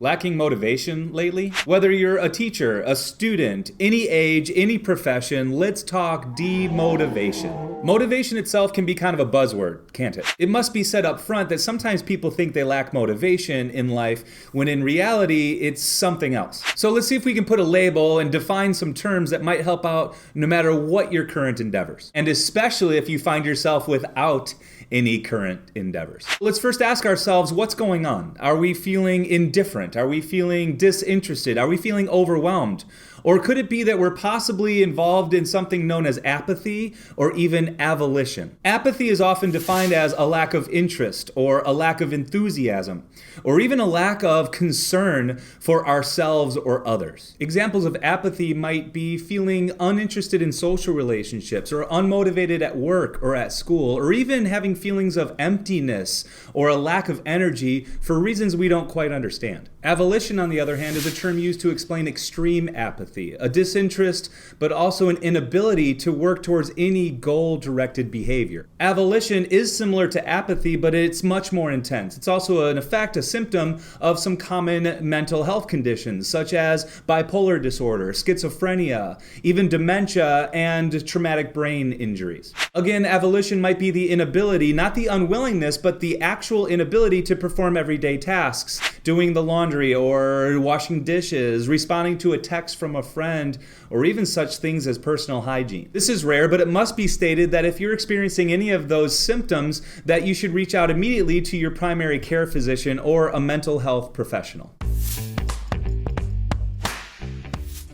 Lacking motivation lately? Whether you're a teacher, a student, any age, any profession, let's talk demotivation. Motivation itself can be kind of a buzzword, can't it? It must be said up front that sometimes people think they lack motivation in life when in reality it's something else. So let's see if we can put a label and define some terms that might help out no matter what your current endeavors. And especially if you find yourself without any current endeavors. Let's first ask ourselves, what's going on? Are we feeling indifferent? Are we feeling disinterested? Are we feeling overwhelmed? Or could it be that we're possibly involved in something known as apathy or even avolition? Apathy is often defined as a lack of interest or a lack of enthusiasm or even a lack of concern for ourselves or others. Examples of apathy might be feeling uninterested in social relationships or unmotivated at work or at school, or even having feelings of emptiness or a lack of energy for reasons we don't quite understand. Avolition, on the other hand, is a term used to explain extreme apathy, a disinterest, but also an inability to work towards any goal-directed behavior. Avolition is similar to apathy, but it's much more intense. It's also an effect, a symptom of some common mental health conditions, such as bipolar disorder, schizophrenia, even dementia, and traumatic brain injuries. Again, avolition might be the inability, not the unwillingness, but the actual inability to perform everyday tasks, doing the laundry or washing dishes, responding to a text from a friend, or even such things as personal hygiene. This is rare, but it must be stated that if you're experiencing any of those symptoms, that you should reach out immediately to your primary care physician or a mental health professional.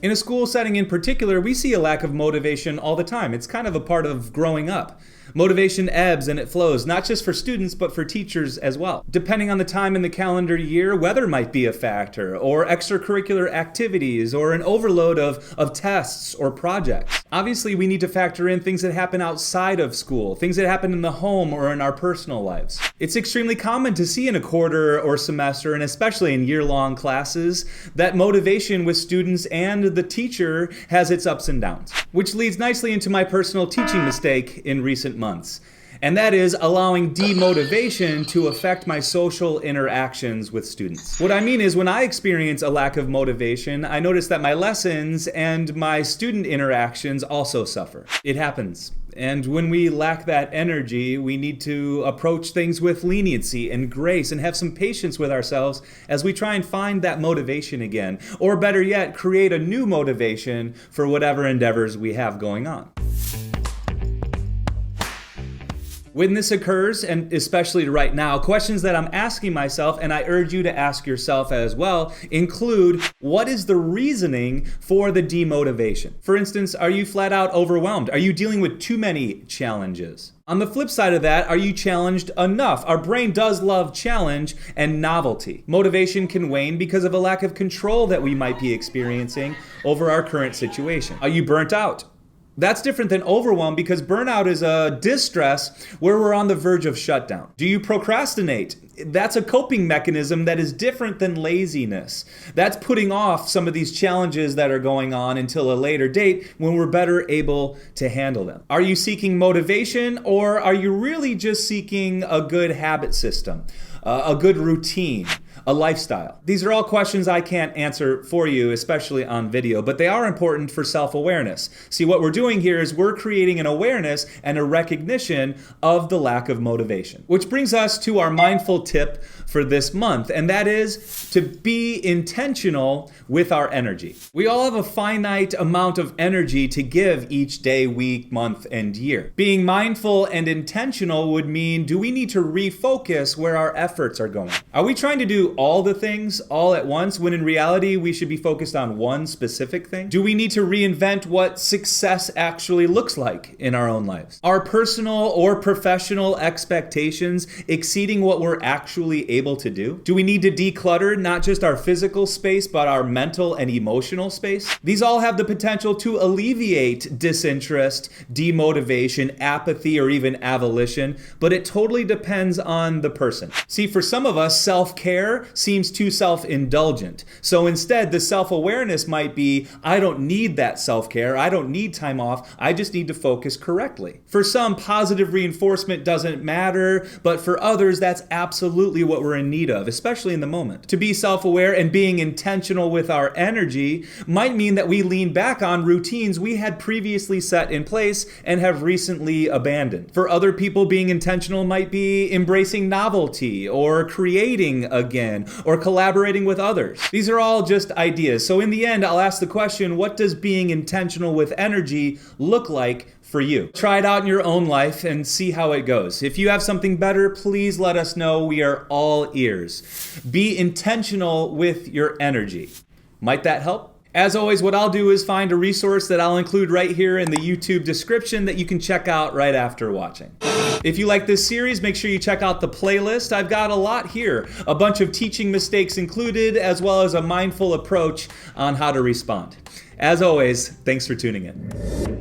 In a school setting in particular, we see a lack of motivation all the time. It's kind of a part of growing up. Motivation ebbs and it flows, not just for students, but for teachers as well. Depending on the time in the calendar year, weather might be a factor, or extracurricular activities, or an overload of tests or projects. Obviously, we need to factor in things that happen outside of school, things that happen in the home or in our personal lives. It's extremely common to see in a quarter or semester, and especially in year-long classes, that motivation with students and the teacher has its ups and downs, which leads nicely into my personal teaching mistake in recent months. And that is allowing demotivation to affect my social interactions with students. What I mean is, when I experience a lack of motivation, I notice that my lessons and my student interactions also suffer. It happens. And when we lack that energy, we need to approach things with leniency and grace and have some patience with ourselves as we try and find that motivation again. Or better yet, create a new motivation for whatever endeavors we have going on. When this occurs, and especially right now, questions that I'm asking myself, and I urge you to ask yourself as well, include, what is the reasoning for the demotivation? For instance, are you flat out overwhelmed? Are you dealing with too many challenges? On the flip side of that, are you challenged enough? Our brain does love challenge and novelty. Motivation can wane because of a lack of control that we might be experiencing over our current situation. Are you burnt out? That's different than overwhelm, because burnout is a distress where we're on the verge of shutdown. Do you procrastinate? That's a coping mechanism that is different than laziness. That's putting off some of these challenges that are going on until a later date when we're better able to handle them. Are you seeking motivation, or are you really just seeking a good habit system, a good routine, a lifestyle? These are all questions I can't answer for you, especially on video, but they are important for self-awareness. See, what we're doing here is we're creating an awareness and a recognition of the lack of motivation. Which brings us to our mindful tip for this month, and that is to be intentional with our energy. We all have a finite amount of energy to give each day, week, month, and year. Being mindful and intentional would mean, do we need to refocus where our efforts are going? Are we trying to do all the things all at once when in reality we should be focused on one specific thing? Do we need to reinvent what success actually looks like in our own lives? Are personal or professional expectations exceeding what we're actually able to do? Do we need to declutter not just our physical space but our mental and emotional space? These all have the potential to alleviate disinterest, demotivation, apathy, or even avolition, but it totally depends on the person. See, for some of us, self-care self-care seems too self-indulgent. So instead, the self-awareness might be, I don't need that self-care, I don't need time off, I just need to focus correctly. For some, positive reinforcement doesn't matter, but for others, that's absolutely what we're in need of, especially in the moment. To be self-aware and being intentional with our energy might mean that we lean back on routines we had previously set in place and have recently abandoned. For other people, being intentional might be embracing novelty or creating again or collaborating with others. These are all just ideas. So in the end, I'll ask the question, what does being intentional with energy look like for you? Try it out in your own life and see how it goes. If you have something better, please let us know. We are all ears. Be intentional with your energy. Might that help? As always, what I'll do is find a resource that I'll include right here in the YouTube description that you can check out right after watching. If you like this series, make sure you check out the playlist. I've got a lot here, a bunch of teaching mistakes included, as well as a mindful approach on how to respond. As always, thanks for tuning in.